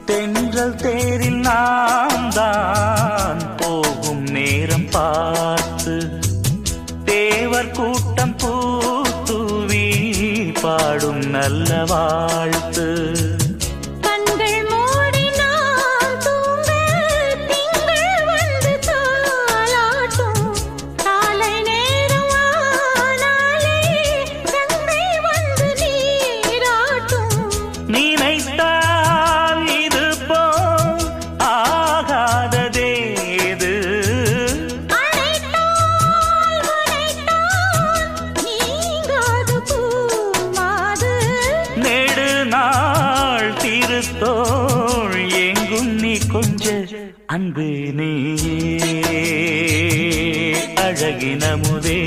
தென்றல் தேரில் நாம் தான் போகும் நேரம் பார்த்து தேவர் கூட்டம் பூத்தூவி பாடும் நல்ல வாழ்த்து. தோள் எங்கும் நீ கொஞ்ச அன்பு நீ அழகின முதே.